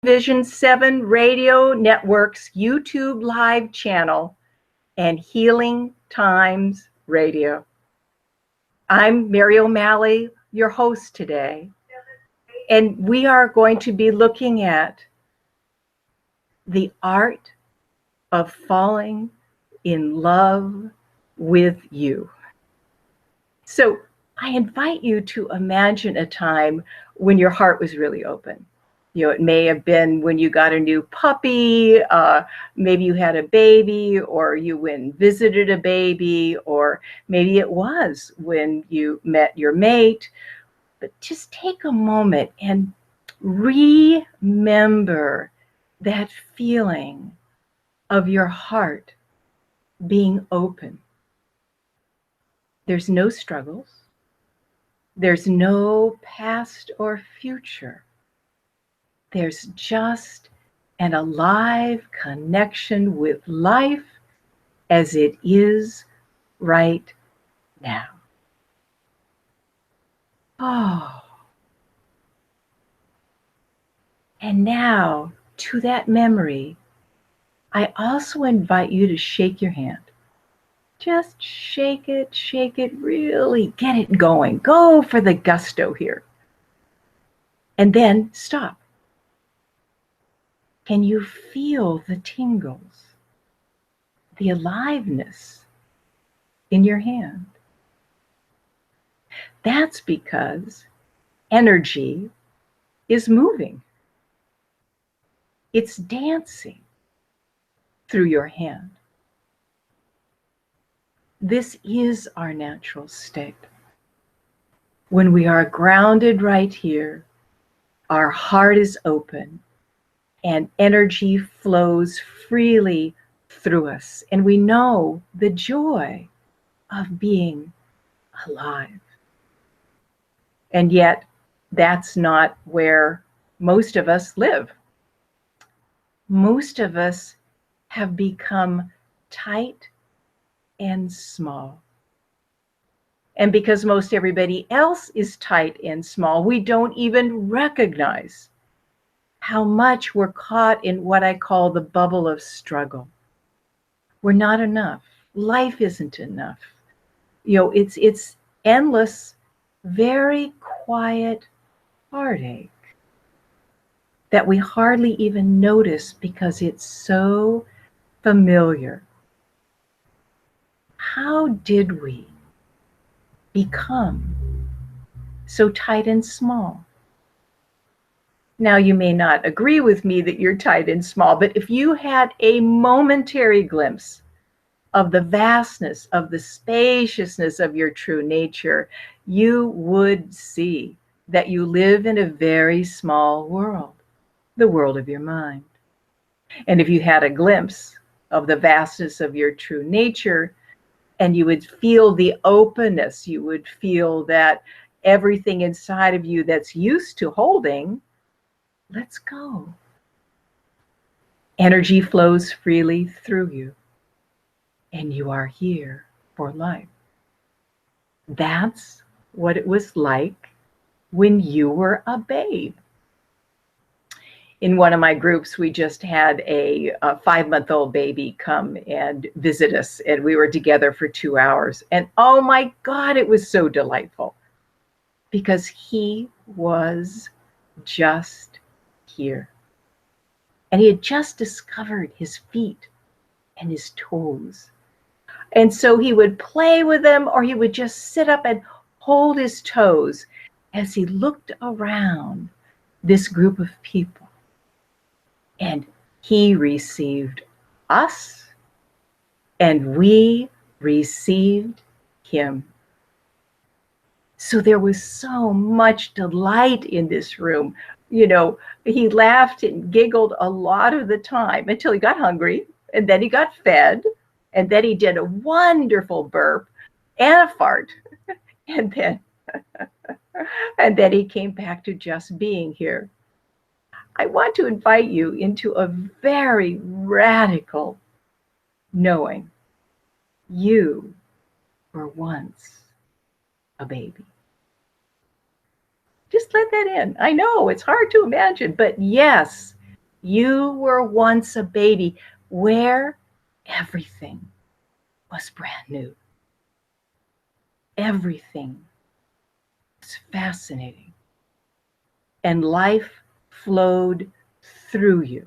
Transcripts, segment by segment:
Vision 7 Radio Network's YouTube live channel and Healing Times Radio. I'm Mary O'Malley, your host today, and we are going to be looking at the art of falling in love with you. So I invite you to imagine a time when your heart was really open. You know, it may have been when you got a new puppy, maybe you had a baby, or you went and visited a baby, or maybe it was when you met your mate. But just take a moment and remember that feeling of your heart being open. There's no struggles. There's no past or future. There's just an alive connection with life as it is right now. Oh. And now, to that memory, I also invite you to shake your hand. Just shake it, really get it going. Go for the gusto here. And then stop. Can you feel the tingles, the aliveness in your hand? That's because energy is moving. It's dancing through your hand. This is our natural state. When we are grounded right here, our heart is open and energy flows freely through us. And we know the joy of being alive. And yet, that's not where most of us live. Most of us have become tight and small. And because most everybody else is tight and small, we don't even recognize how much we're caught in what I call the bubble of struggle. We're not enough. Life isn't enough. You know, it's endless, very quiet heartache that we hardly even notice because it's so familiar. How did we become so tight and small? Now, you may not agree with me that you're tight and small, but if you had a momentary glimpse of the vastness, of the spaciousness of your true nature, you would see that you live in a very small world, the world of your mind. And if you had a glimpse of the vastness of your true nature, and you would feel the openness, you would feel that everything inside of you that's used to holding, let's go. Energy flows freely through you, and you are here for life. That's what it was like when you were a babe. In one of my groups, we just had a 5-month-old baby come and visit us, and we were together for 2 hours. And oh my God, it was so delightful because he was just here. And he had just discovered his feet and his toes. And so he would play with them, or he would just sit up and hold his toes as he looked around this group of people. And he received us, and we received him. So there was so much delight in this room. You know, he laughed and giggled a lot of the time until he got hungry, and then he got fed, and then he did a wonderful burp and a fart, and then he came back to just being here. I want to invite you into a very radical knowing. You were once a baby. Just let that in. I know it's hard to imagine, but yes, You were once a baby where everything was brand new. Everything was fascinating. And life flowed through you.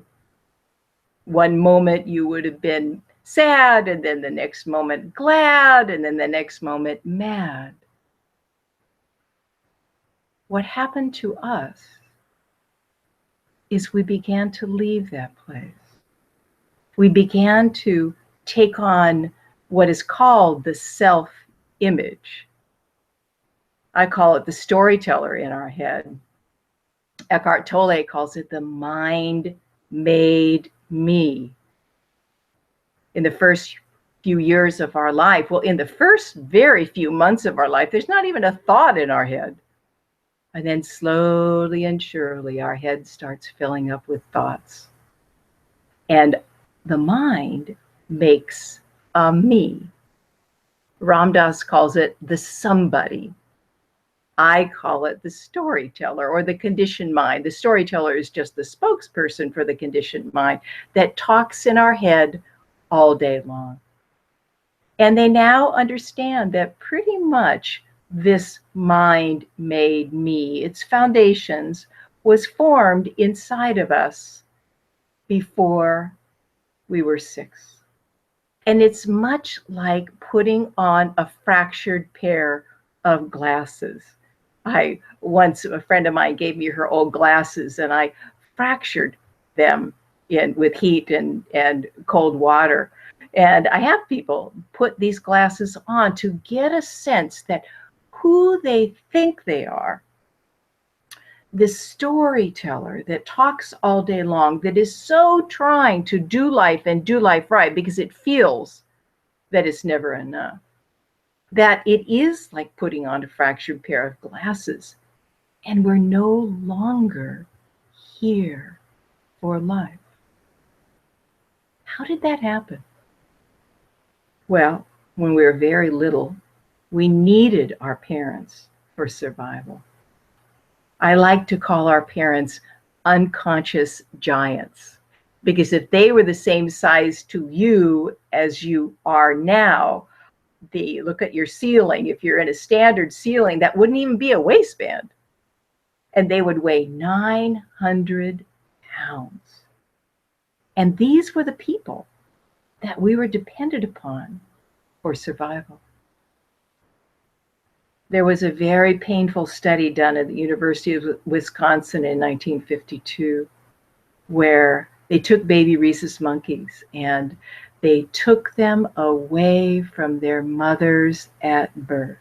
One moment you would have been sad, and then the next moment glad, and then the next moment mad. What happened to us is we began to leave that place. We began to take on what is called the self-image. I call it the storyteller in our head. Eckhart Tolle calls it the mind made me. In the first few years of our life, well, in the first very few months of our life, there's not even a thought in our head. And then slowly and surely, our head starts filling up with thoughts. And the mind makes a me. Ram Dass calls it the somebody. I call it the storyteller or the conditioned mind. The storyteller is just the spokesperson for the conditioned mind that talks in our head all day long. And they now understand that pretty much this mind made me, its foundations, was formed inside of us before we were 6. And it's much like putting on a fractured pair of glasses. Once a friend of mine gave me her old glasses, and I fractured them with heat and cold water. And I have people put these glasses on to get a sense that who they think they are, this storyteller that talks all day long, that is so trying to do life and do life right because it feels that it's never enough, that it is like putting on a fractured pair of glasses, and we're no longer here for life. How did that happen? Well, when we were very little, we needed our parents for survival. I like to call our parents unconscious giants, because if they were the same size to you as you are now, look at your ceiling. If you're in a standard ceiling, that wouldn't even be a waistband. And they would weigh 900 pounds. And these were the people that we were dependent upon for survival. There was a very painful study done at the University of Wisconsin in 1952 where they took baby rhesus monkeys and they took them away from their mothers at birth.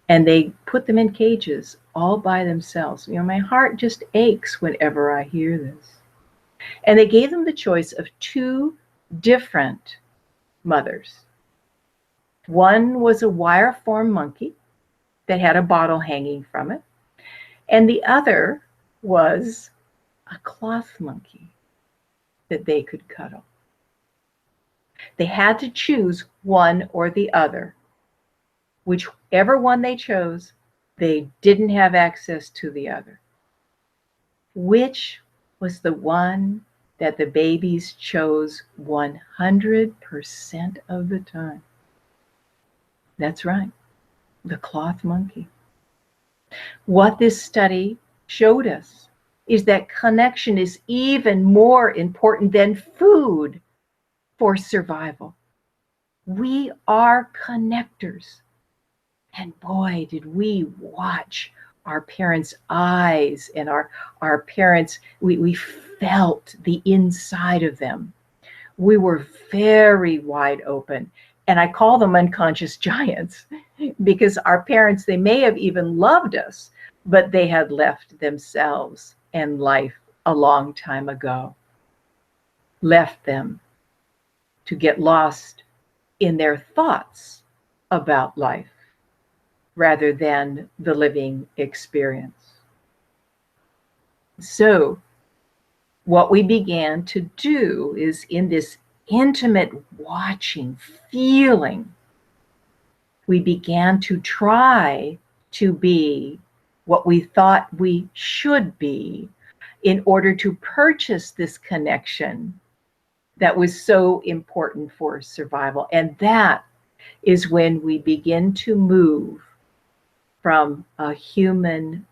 And they put them in cages all by themselves. You know, my heart just aches whenever I hear this. And they gave them the choice of 2 different mothers. One was a wire-formed monkey that had a bottle hanging from it, and the other was a cloth monkey that they could cuddle. They had to choose one or the other. Whichever one they chose, they didn't have access to the other. Which was the one that the babies chose 100% of the time? That's right, the cloth monkey. What this study showed us is that connection is even more important than food for survival. We are connectors. And boy, did we watch our parents' eyes and our parents, we felt the inside of them. We were very wide open. And I call them unconscious giants because our parents, they may have even loved us, but they had left themselves and life a long time ago. Left them to get lost in their thoughts about life rather than the living experience. So what we began to do is, in this intimate watching, feeling, we began to try to be what we thought we should be in order to purchase this connection that was so important for survival. And that is when we begin to move from a human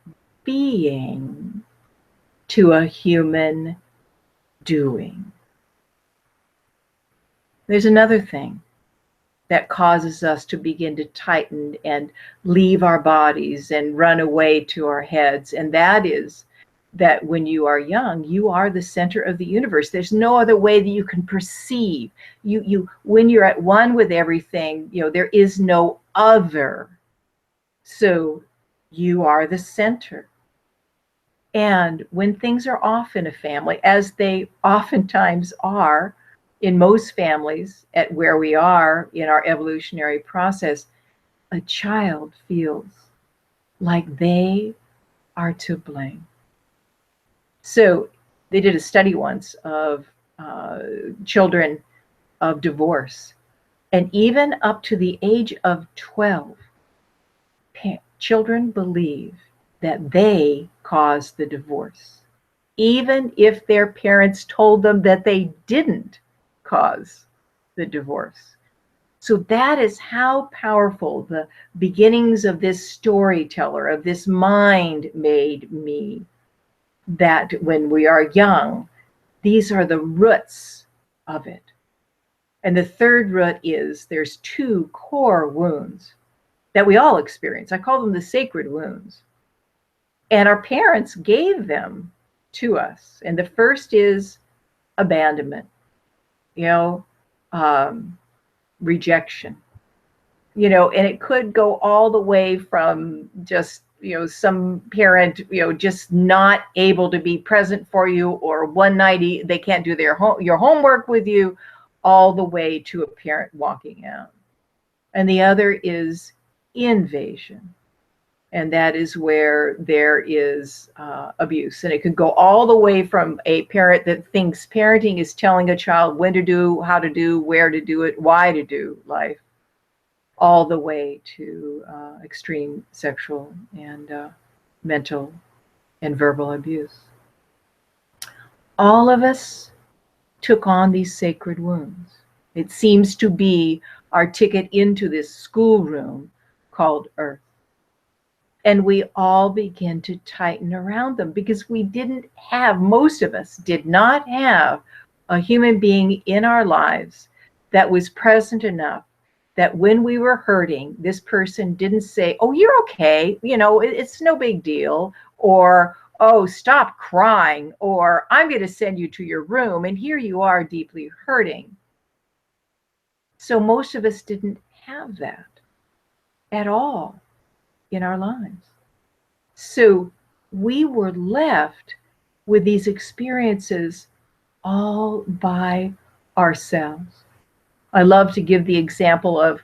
being to a human doing. There's another thing that causes us to begin to tighten and leave our bodies and run away to our heads. And that is that when you are young, you are the center of the universe. There's no other way that you can perceive. When you're at one with everything, there is no other. So you are the center. And when things are off in a family, as they oftentimes are in most families at where we are in our evolutionary process, a child feels like they are to blame. So they did a study once of children of divorce, and even up to the age of 12, children believe that they caused the divorce, even if their parents told them that they didn't cause the divorce. So that is how powerful the beginnings of this storyteller, of this mind made me, that when we are young, these are the roots of it. And the third root is there's two core wounds that we all experience. I call them the sacred wounds. And our parents gave them to us. And the first is abandonment, rejection, and it could go all the way from just, some parent, just not able to be present for you, or one night they can't do your homework with you, all the way to a parent walking out. And the other is invasion. And that is where there is abuse. And it could go all the way from a parent that thinks parenting is telling a child when to do, how to do, where to do it, why to do life, all the way to extreme sexual and mental and verbal abuse. All of us took on these sacred wounds. It seems to be our ticket into this schoolroom called Earth. And we all begin to tighten around them because most of us did not have a human being in our lives that was present enough that when we were hurting, this person didn't say, "Oh, you're okay, it's no big deal," or, "Oh, stop crying," or, "I'm going to send you to your room," and here you are deeply hurting. So most of us didn't have that at all in our lives. So we were left with these experiences all by ourselves. I love to give the example of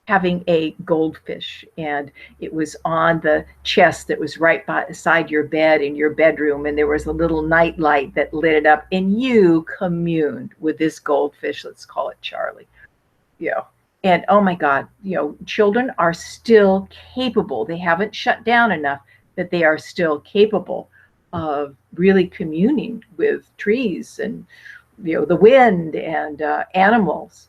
having a goldfish, and it was on the chest that was right beside your bed in your bedroom, and there was a little night light that lit it up, and you communed with this goldfish. Let's call it Charlie. And oh my God, children are still capable. They haven't shut down enough that they are still capable of really communing with trees and, the wind and animals.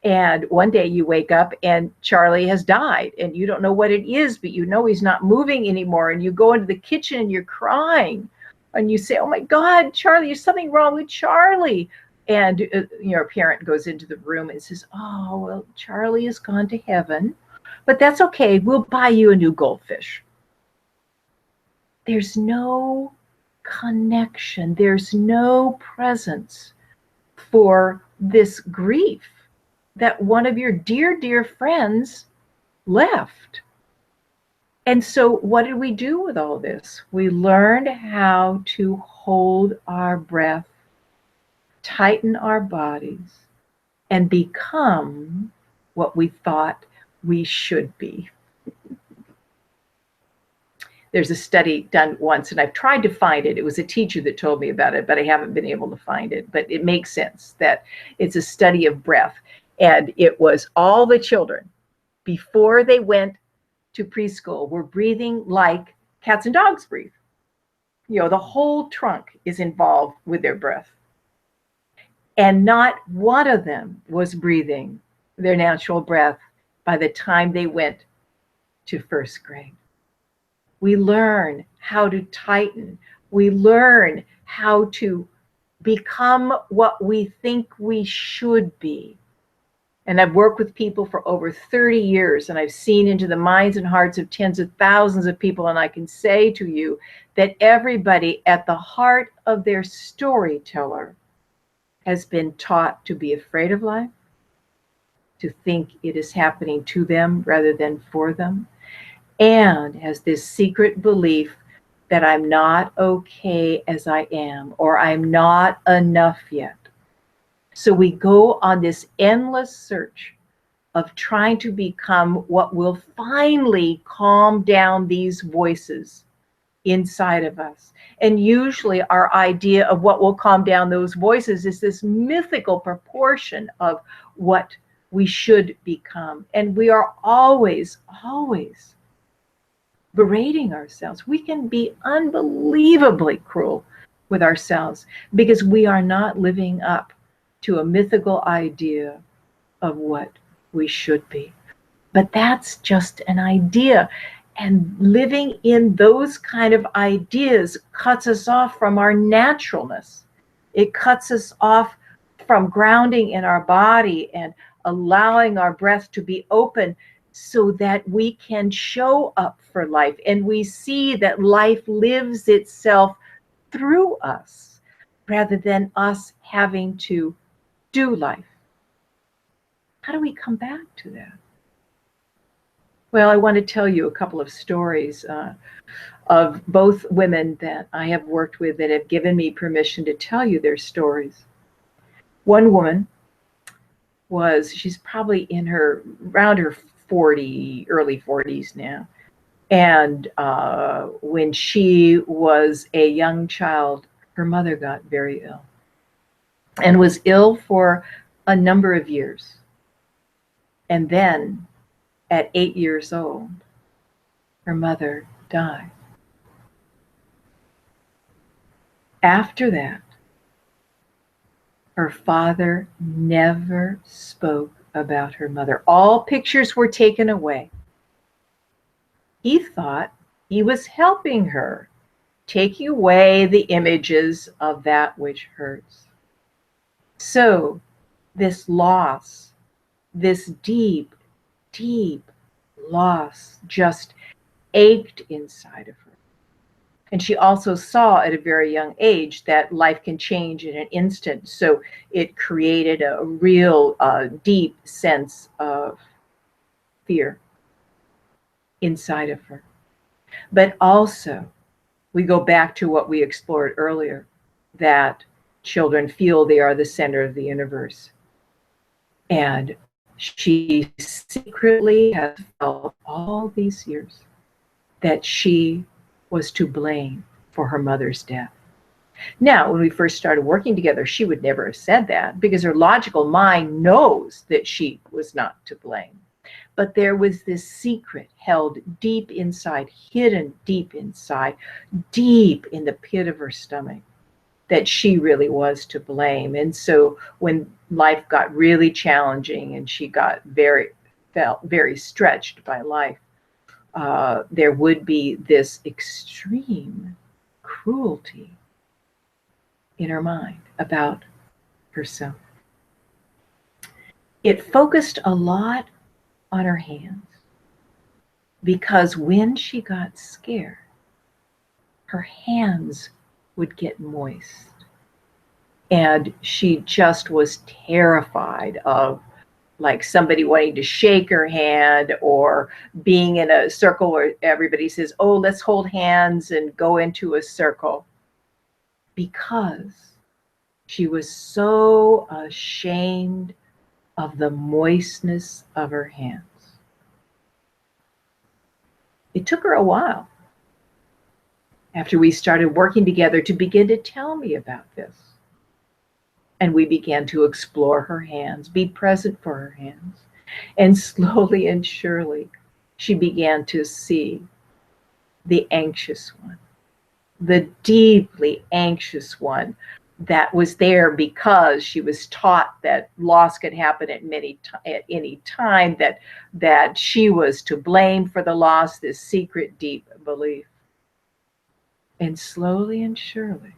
And one day you wake up and Charlie has died and you don't know what it is, but he's not moving anymore. And you go into the kitchen and you're crying and you say, "Oh my God, Charlie, there's something wrong with Charlie." And a parent goes into the room and says, "Oh, well, Charlie has gone to heaven, but that's okay. We'll buy you a new goldfish." There's no connection. There's no presence for this grief that one of your dear, dear friends left. And so what did we do with all this? We learned how to hold our breath, tighten our bodies, and become what we thought we should be. There's a study done once, and I've tried to find it. It was a teacher that told me about it, but I haven't been able to find it. But it makes sense that it's a study of breath. And it was all the children before they went to preschool were breathing like cats and dogs breathe. The whole trunk is involved with their breath. And not one of them was breathing their natural breath by the time they went to first grade. We learn how to tighten. We learn how to become what we think we should be. And I've worked with people for over 30 years, and I've seen into the minds and hearts of tens of thousands of people. And I can say to you that everybody at the heart of their storyteller has been taught to be afraid of life, to think it is happening to them rather than for them, and has this secret belief that I'm not okay as I am, or I'm not enough yet. So we go on this endless search of trying to become what will finally calm down these voices inside of us. And usually our idea of what will calm down those voices is this mythical proportion of what we should become. And we are always, always berating ourselves. We can be unbelievably cruel with ourselves because we are not living up to a mythical idea of what we should be. But that's just an idea. And living in those kind of ideas cuts us off from our naturalness. It cuts us off from grounding in our body and allowing our breath to be open so that we can show up for life. And we see that life lives itself through us rather than us having to do life. How do we come back to that? Well, I want to tell you a couple of stories of both women that I have worked with that have given me permission to tell you their stories. One woman she's probably in around her early 40s now. And when she was a young child, her mother got very ill and was ill for a number of years. And then at 8 years old, her mother died. After that, her father never spoke about her mother. All pictures were taken away. He thought he was helping her, taking away the images of that which hurts. So this loss, this deep, deep loss just ached inside of her. And she also saw at a very young age that life can change in an instant. So it created a real deep sense of fear inside of her. But also, we go back to what we explored earlier, that children feel they are the center of the universe. And she secretly has felt all these years that she was to blame for her mother's death. Now, when we first started working together, she would never have said that because her logical mind knows that she was not to blame. But there was this secret held deep inside, hidden deep inside, deep in the pit of her stomach, that she really was to blame. And so when life got really challenging and she felt very stretched by life, there would be this extreme cruelty in her mind about herself. It focused a lot on her hands because when she got scared, her hands would get moist. And she just was terrified of like somebody wanting to shake her hand or being in a circle where everybody says, oh, let's hold hands and go into a circle, because she was so ashamed of the moistness of her hands. It took her a while after we started working together to begin to tell me about this. And we began to explore her hands, be present for her hands. And slowly and surely, she began to see the anxious one, the deeply anxious one that was there because she was taught that loss could happen at any time, that she was to blame for the loss, this secret deep belief. And slowly and surely,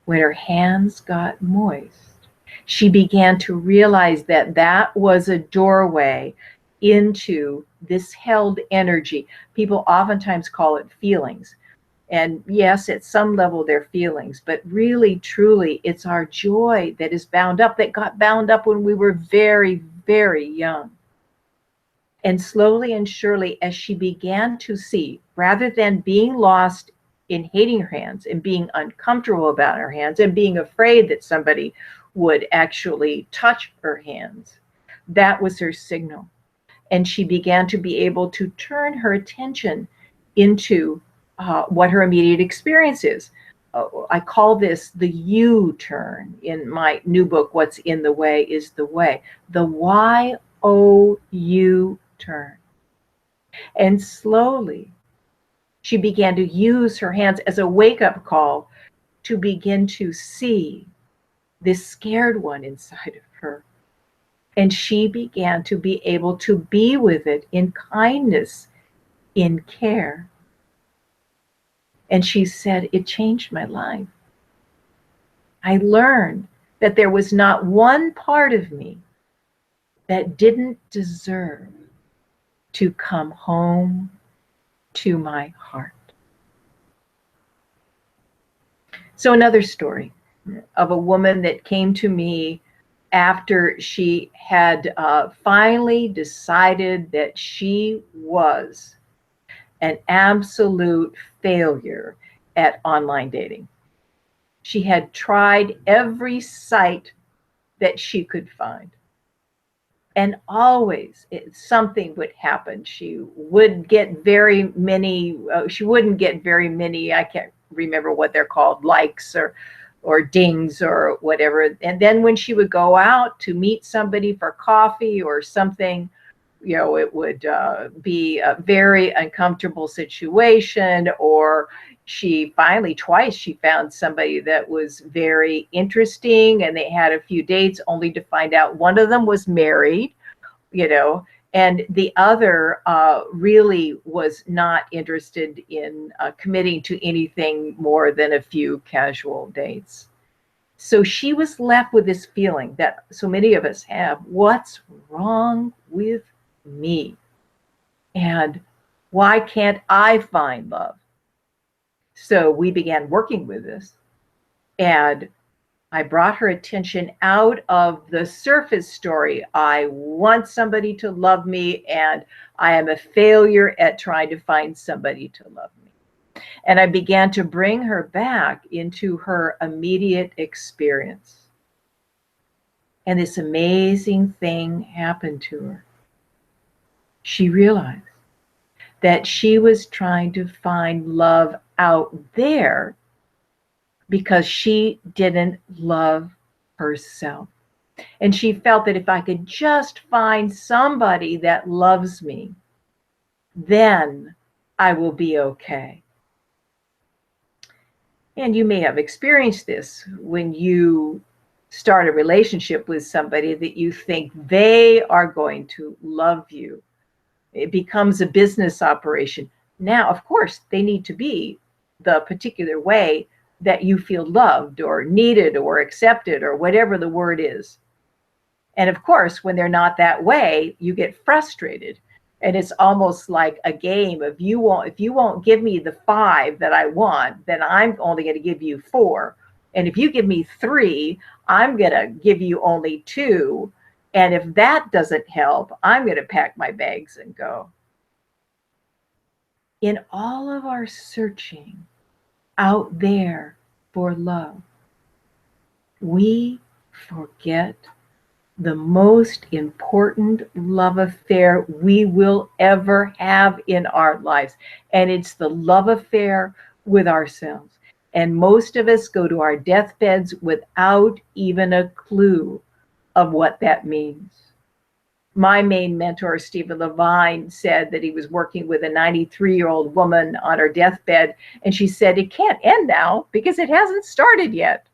when her hands got moist, she began to realize that that was a doorway into this held energy. People oftentimes call it feelings. And yes, at some level, they're feelings, but really, truly, it's our joy that is bound up, that got bound up when we were very, very young. And slowly and surely, as she began to see, rather than being lost in hating her hands and being uncomfortable about her hands and being afraid that somebody would actually touch her hands, that was her signal. And she began to be able to turn her attention into what her immediate experience is. I call this the U-turn in my new book, What's in the Way is the Way. The Y-O-U turn. And slowly, she began to use her hands as a wake-up call to begin to see this scared one inside of her. And she began to be able to be with it in kindness, in care. And she said, it changed my life. I learned that there was not one part of me that didn't deserve to come home to my heart. So another story of a woman that came to me after she had finally decided that she was an absolute failure at online dating. She had tried every site that she could find. And always something would happen. She wouldn't get very many, I can't remember what they're called, likes or dings or whatever. And then when she would go out to meet somebody for coffee or something, it would be a very uncomfortable situation, or twice she found somebody that was very interesting and they had a few dates only to find out one of them was married, and the other really was not interested in committing to anything more than a few casual dates. So she was left with this feeling that so many of us have: what's wrong with me? And why can't I find love? So we began working with this, and I brought her attention out of the surface story. I want somebody to love me, and I am a failure at trying to find somebody to love me. And I began to bring her back into her immediate experience. And this amazing thing happened to her. She realized that she was trying to find love out there because she didn't love herself. And she felt that if I could just find somebody that loves me, then I will be okay. And you may have experienced this when you start a relationship with somebody that you think they are going to love you. It becomes a business operation. Now, of course, they need to be the particular way that you feel loved or needed or accepted or whatever the word is. And of course, when they're not that way, you get frustrated. And it's almost like a game of if you won't give me the 5 that I want, then I'm only going to give you 4. And if you give me 3, I'm going to give you only 2. And if that doesn't help, I'm going to pack my bags and go. In all of our searching out there for love, we forget the most important love affair we will ever have in our lives. And it's the love affair with ourselves. And most of us go to our deathbeds without even a clue of what that means. My main mentor, Stephen Levine, said that he was working with a 93-year-old woman on her deathbed, and she said, it can't end now because it hasn't started yet.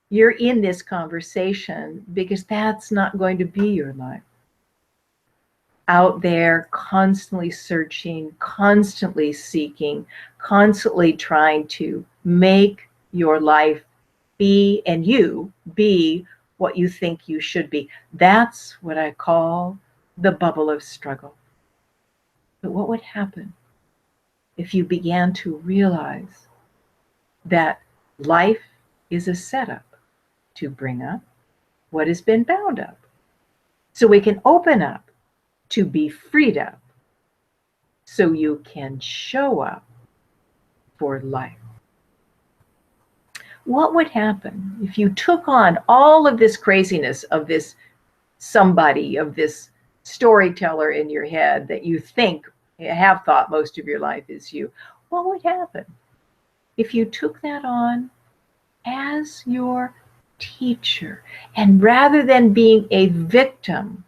You're in this conversation because that's not going to be your life. Out there, constantly searching, constantly seeking, constantly trying to make your life be, and you be, what you think you should be. That's what I call the bubble of struggle. But what would happen if you began to realize that life is a setup to bring up what has been bound up, so we can open up to be freed up, so you can show up for life? What would happen if you took on all of this craziness of this somebody, of this storyteller in your head that you think, have thought most of your life is you? What would happen if you took that on as your teacher, and rather than being a victim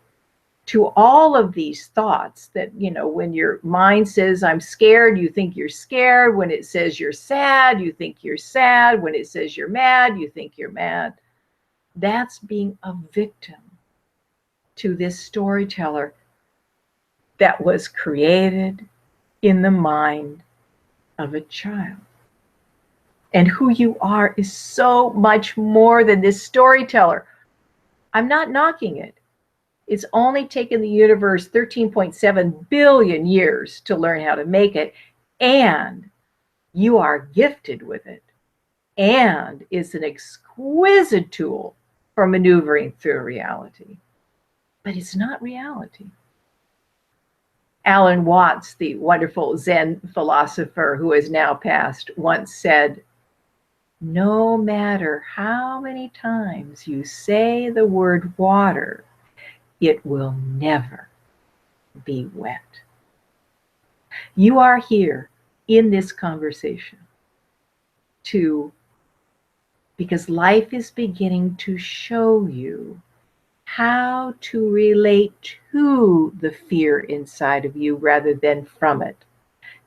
to all of these thoughts that, when your mind says, I'm scared, you think you're scared. When it says you're sad, you think you're sad. When it says you're mad, you think you're mad. That's being a victim to this storyteller that was created in the mind of a child. And who you are is so much more than this storyteller. I'm not knocking it. It's only taken the universe 13.7 billion years to learn how to make it. And you are gifted with it. And it's an exquisite tool for maneuvering through reality. But it's not reality. Alan Watts, the wonderful Zen philosopher who has now passed, once said, no matter how many times you say the word water, it will never be wet. You are here in this conversation because life is beginning to show you how to relate to the fear inside of you rather than from it,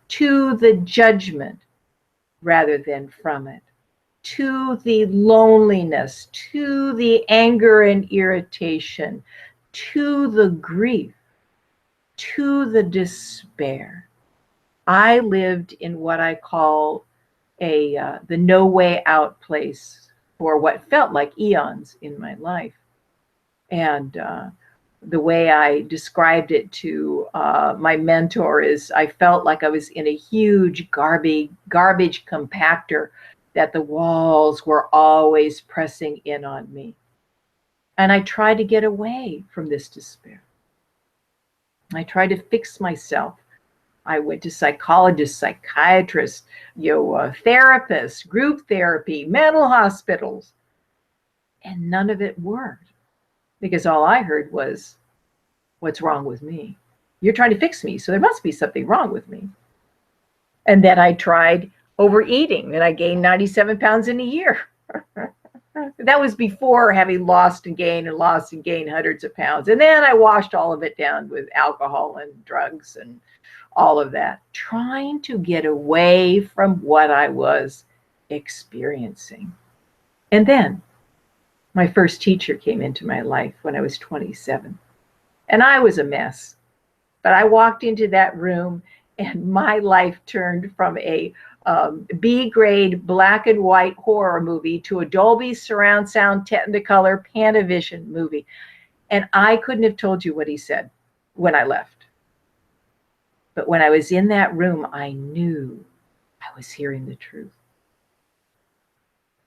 to the judgment rather than from it, to the loneliness, to the anger and irritation, to the grief, to the despair. I lived in what I call the no way out place for what felt like eons in my life. And the way I described it to my mentor is I felt like I was in a huge garbage compactor, that the walls were always pressing in on me. And I tried to get away from this despair. I tried to fix myself. I went to psychologists, psychiatrists, therapists, group therapy, mental hospitals, and none of it worked, because all I heard was, what's wrong with me? You're trying to fix me, so there must be something wrong with me. And then I tried overeating, and I gained 97 pounds in a year. That was before having lost and gained hundreds of pounds. And then I washed all of it down with alcohol and drugs and all of that, trying to get away from what I was experiencing. And then my first teacher came into my life when I was 27. And I was a mess. But I walked into that room and my life turned from a B-grade black and white horror movie to a Dolby surround sound Technicolor Panavision movie. And I couldn't have told you what he said when I left. But when I was in that room, I knew I was hearing the truth.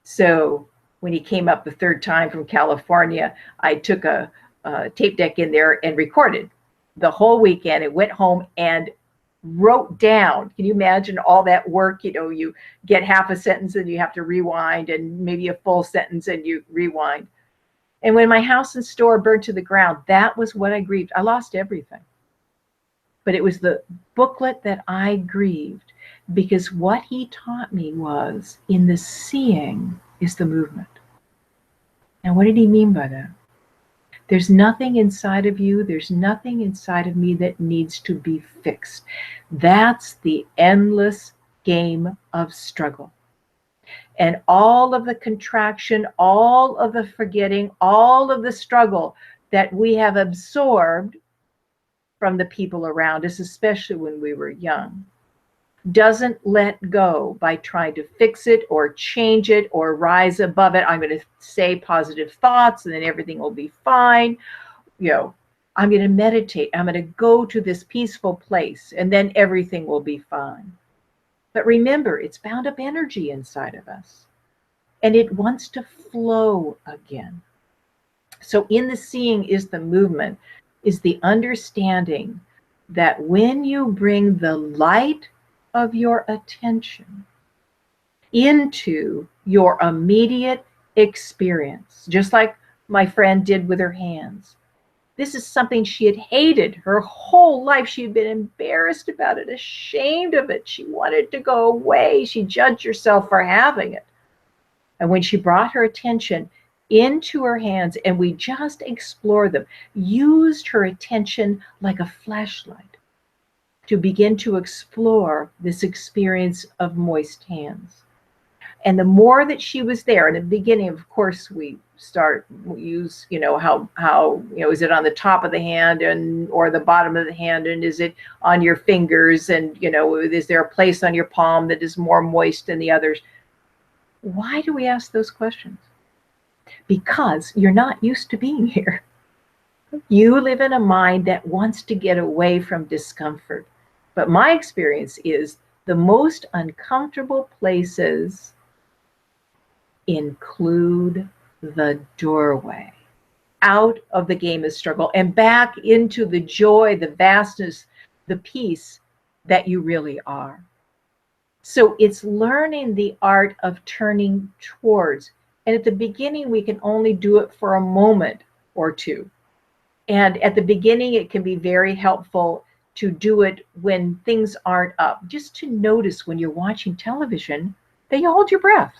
So when he came up the third time from California, I took a tape deck in there and recorded the whole weekend. It went home and wrote down. Can you imagine all that work? You get half a sentence and you have to rewind, and maybe a full sentence and you rewind. And when my house and store burned to the ground, that was what I grieved. I lost everything. But it was the booklet that I grieved, because what he taught me was, in the seeing is the movement. And what did he mean by that? There's nothing inside of you, there's nothing inside of me that needs to be fixed. That's the endless game of struggle. And all of the contraction, all of the forgetting, all of the struggle that we have absorbed from the people around us, especially when we were young, doesn't let go by trying to fix it or change it or rise above it. I'm going to say positive thoughts and then everything will be fine. I'm going to meditate. I'm going to go to this peaceful place and then everything will be fine. But remember, it's bound up energy inside of us and it wants to flow again. So in the seeing is the movement, is the understanding that when you bring the light of your attention into your immediate experience, just like my friend did with her hands. This is something she had hated her whole life. She had been embarrassed about it, ashamed of it. She wanted to go away. She judged herself for having it. And when she brought her attention into her hands and we just explored them, used her attention like a flashlight to begin to explore this experience of moist hands. And the more that she was there, in the beginning, of course, we use, how is it on the top of the hand or the bottom of the hand, and is it on your fingers, and, is there a place on your palm that is more moist than the others? Why do we ask those questions? Because you're not used to being here. You live in a mind that wants to get away from discomfort. But my experience is the most uncomfortable places include the doorway out of the game of struggle and back into the joy, the vastness, the peace that you really are. So it's learning the art of turning towards. And at the beginning, we can only do it for a moment or two. And at the beginning, it can be very helpful to do it when things aren't up. Just to notice when you're watching television that you hold your breath.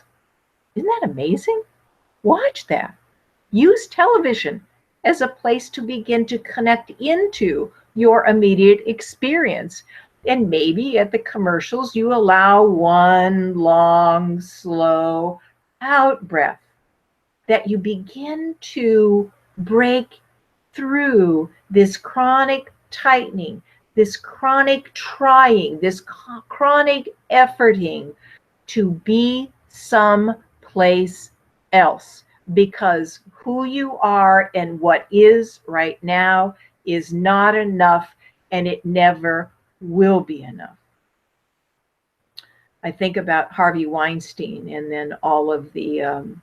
Isn't that amazing? Watch that. Use television as a place to begin to connect into your immediate experience. And maybe at the commercials, you allow one long, slow out breath that you begin to break through this chronic tightening, this chronic trying, this chronic efforting to be someplace else, because who you are and what is right now is not enough, and it never will be enough. I think about Harvey Weinstein and then all of the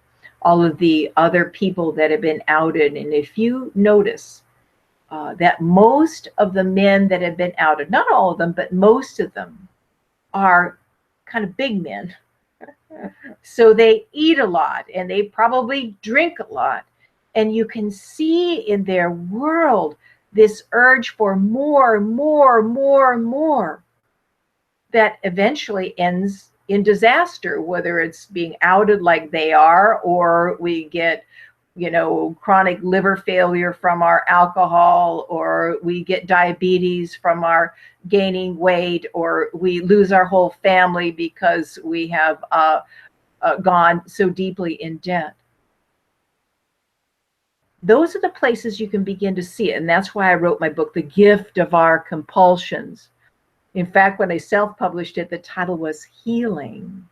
other people that have been outed. And if you notice that most of the men that have been outed, not all of them, but most of them are kind of big men. So they eat a lot and they probably drink a lot. And you can see in their world this urge for more, more, more, more that eventually ends in disaster, whether it's being outed like they are, or we get, chronic liver failure from our alcohol, or we get diabetes from our gaining weight, or we lose our whole family because we have gone so deeply in debt. Those are the places you can begin to see it. And that's why I wrote my book, The Gift of Our Compulsions. In fact, when I self-published it, the title was Healing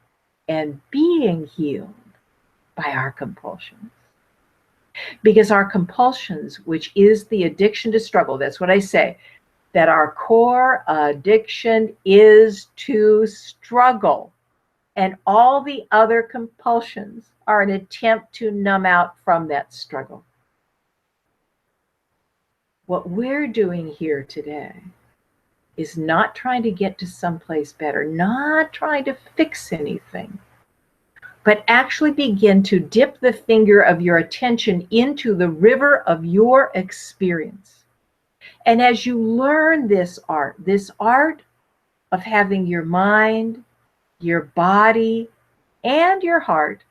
and Being Healed by Our Compulsions. Because our compulsions, which is the addiction to struggle, that's what I say, that our core addiction is to struggle. And all the other compulsions are an attempt to numb out from that struggle. What we're doing here today is not trying to get to someplace better, not trying to fix anything, but actually begin to dip the finger of your attention into the river of your experience. And as you learn this art of having your mind, your body, and your heart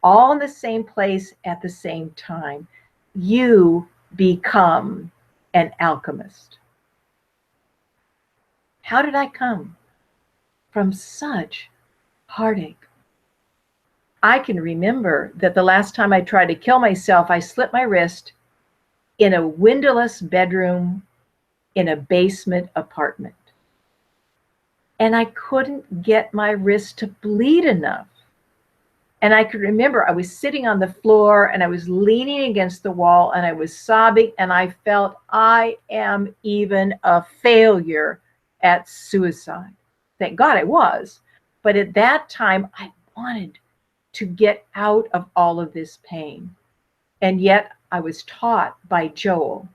all in the same place at the same time, you become an alchemist. How did I come from such heartache? I can remember that the last time I tried to kill myself, I slit my wrist in a windowless bedroom in a basement apartment. And I couldn't get my wrist to bleed enough. And I could remember I was sitting on the floor and I was leaning against the wall and I was sobbing and I felt I am even a failure at suicide. Thank God I was. But at that time, I wanted to get out of all of this pain. And yet I was taught by Joel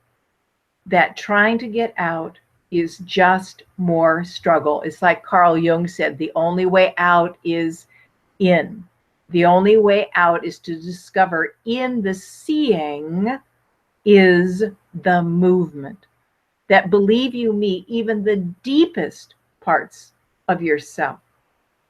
that trying to get out is just more struggle. It's like Carl Jung said, the only way out is in. The only way out is to discover in the seeing is the movement. That, believe you me, even the deepest parts of yourself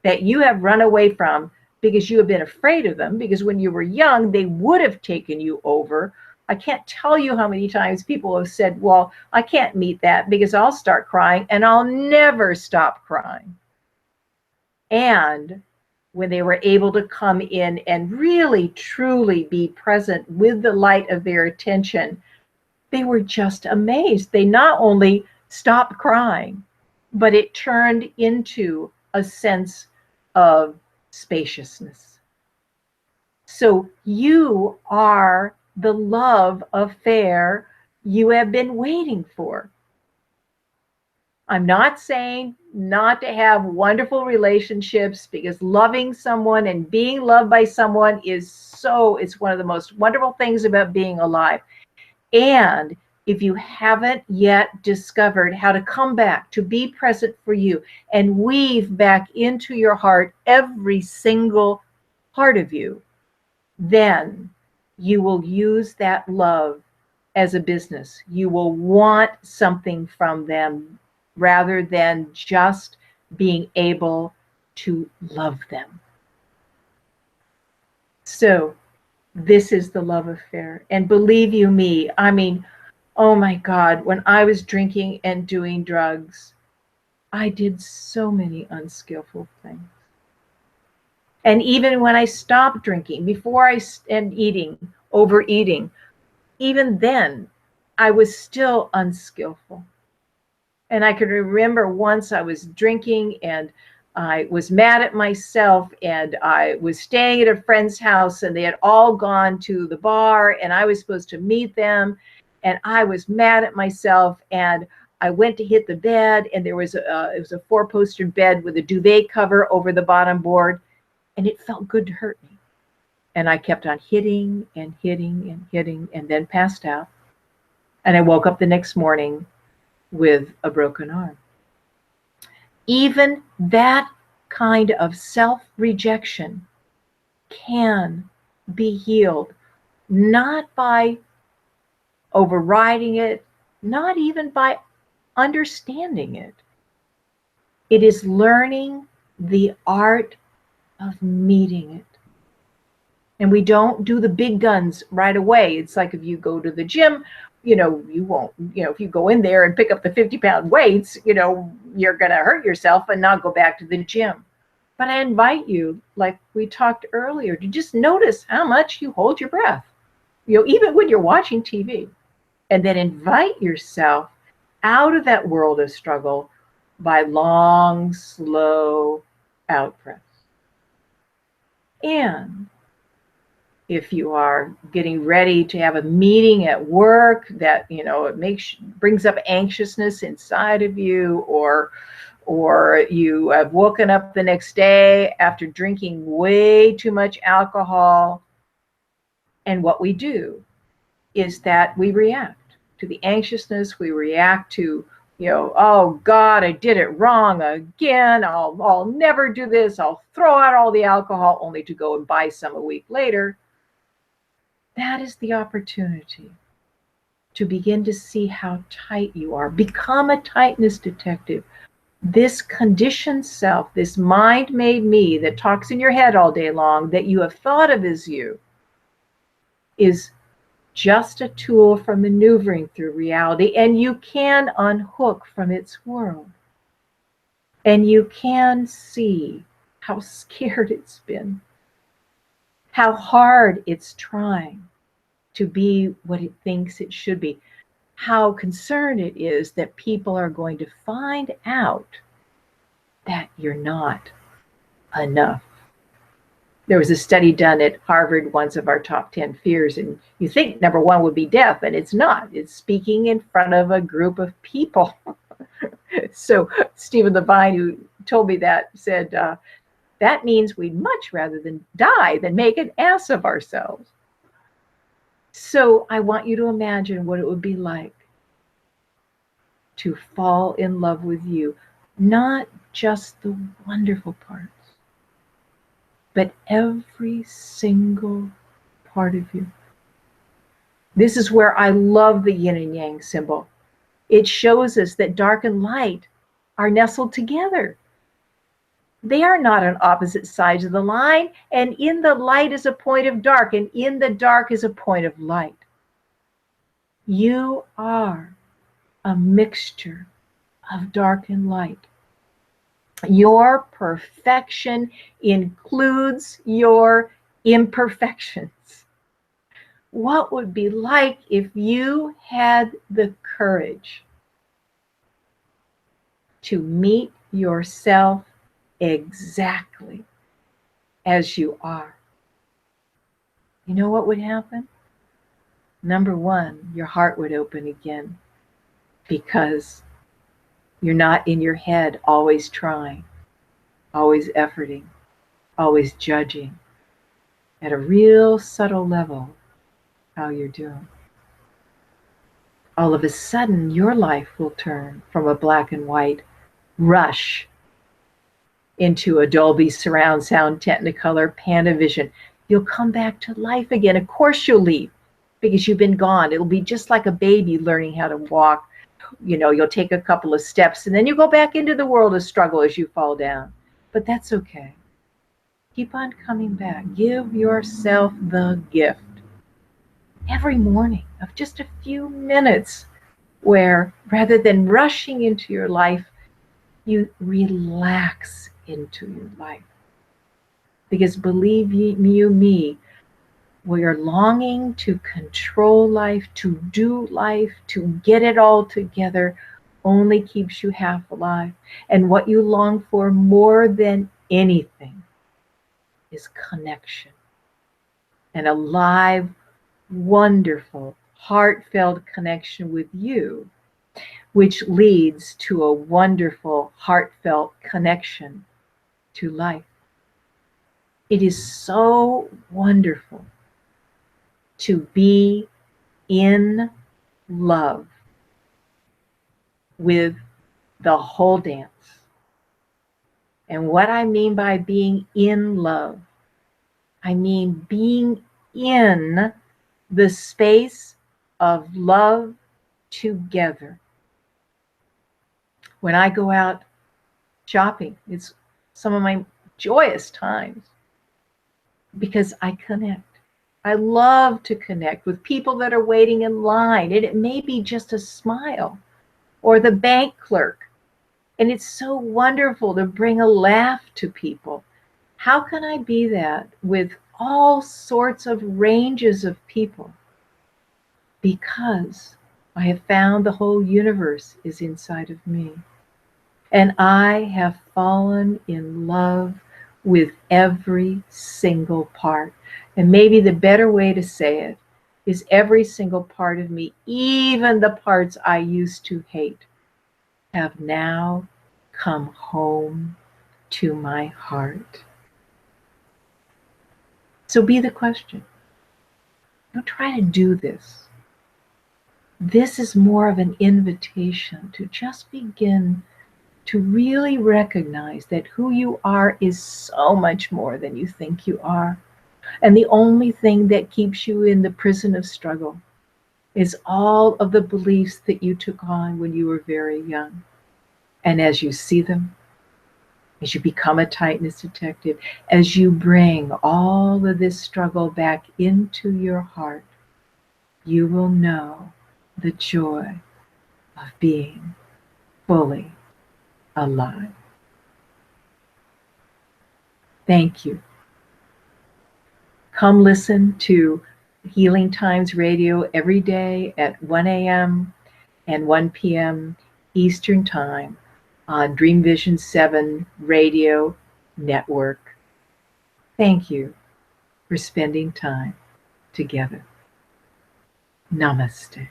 that you have run away from because you have been afraid of them, because when you were young, they would have taken you over. I can't tell you how many times people have said, well, I can't meet that because I'll start crying, and I'll never stop crying. And when they were able to come in and really, truly be present with the light of their attention, they were just amazed. They not only stopped crying, but it turned into a sense of spaciousness. So you are the love affair you have been waiting for. I'm not saying not to have wonderful relationships, because loving someone and being loved by someone it's one of the most wonderful things about being alive. And if you haven't yet discovered how to come back to be present for you and weave back into your heart every single part of you, then you will use that love as a business. You will want something from them rather than just being able to love them. So this is the love affair. And believe you me, I mean, oh my God, when I was drinking and doing drugs, I did so many unskillful things. And even when I stopped drinking, and overeating, even then, I was still unskillful. And I could remember once I was drinking and I was mad at myself, and I was staying at a friend's house and they had all gone to the bar and I was supposed to meet them, and I was mad at myself, and I went to hit the bed, and it was a 4-poster bed with a duvet cover over the bottom board, and it felt good to hurt me. And I kept on hitting and hitting and hitting, and then passed out. And I woke up the next morning with a broken arm. Even that kind of self-rejection can be healed, not by overriding it, not even by understanding it. It is learning the art of meeting it. And we don't do the big guns right away. It's like if you go to the gym, you won't, if you go in there and pick up the 50-pound weights, you're going to hurt yourself and not go back to the gym. But I invite you, like we talked earlier, to just notice how much you hold your breath, even when you're watching TV, and then invite yourself out of that world of struggle by long, slow out breaths. And if you are getting ready to have a meeting at work that, it brings up anxiousness inside of you, or you have woken up the next day after drinking way too much alcohol, and what we do is that we react to the anxiousness. We react to, oh God, I did it wrong again. I'll never do this. I'll throw out all the alcohol, only to go and buy some a week later. That is the opportunity to begin to see how tight you are. Become a tightness detective. This conditioned self, this mind-made me that talks in your head all day long, that you have thought of as you, is just a tool for maneuvering through reality, and you can unhook from its world. And you can see how scared it's been, how hard it's trying to be what it thinks it should be, how concerned it is that people are going to find out that you're not enough. There was a study done at Harvard once of our top 10 fears, and you think number one would be death, and it's not. It's speaking in front of a group of people. So Stephen Levine, who told me that, said, that means we'd much rather than die than make an ass of ourselves. So I want you to imagine what it would be like to fall in love with you, not just the wonderful parts, but every single part of you. This is where I love the yin and yang symbol. It shows us that dark and light are nestled together. They are not on opposite sides of the line, and in the light is a point of dark, and in the dark is a point of light. You are a mixture of dark and light. Your perfection includes your imperfections. What would it be like if you had the courage to meet yourself exactly as you are? You know what would happen? Number one, your heart would open again, because you're not in your head always trying, always efforting, always judging at a real subtle level how you're doing. All of a sudden, your life will turn from a black and white rush into a Dolby surround sound Technicolor Panavision. You'll come back to life again. Of course you'll leave, because you've been gone. It'll be just like a baby learning how to walk. You know, you'll take a couple of steps and then you go back into the world of struggle as you fall down. But that's okay. Keep on coming back. Give yourself the gift every morning of just a few minutes where, rather than rushing into your life, you relax into your life. Because believe you me, we are longing to control life, to do life, to get it all together, only keeps you half alive. And what you long for more than anything is connection. An alive, wonderful, heartfelt connection with you, which leads to a wonderful, heartfelt connection to life. It is so wonderful to be in love with the whole dance. And what I mean by being in love, I mean being in the space of love together. When I go out shopping, it's some of my joyous times, because I connect. I love to connect with people that are waiting in line, and it may be just a smile, or the bank clerk. And it's so wonderful to bring a laugh to people. How can I be that with all sorts of ranges of people? Because I have found the whole universe is inside of me. And I have fallen in love with every single part. And maybe the better way to say it is every single part of me, even the parts I used to hate, have now come home to my heart. So be the question. Don't try to do this. This is more of an invitation to just begin to really recognize that who you are is so much more than you think you are. And the only thing that keeps you in the prison of struggle is all of the beliefs that you took on when you were very young. And as you see them, as you become a tightness detective, as you bring all of this struggle back into your heart, you will know the joy of being fully alive. Thank you. Come listen to Healing Times Radio every day at 1 a.m. and 1 p.m. Eastern Time on Dream Vision 7 Radio Network. Thank you for spending time together. Namaste.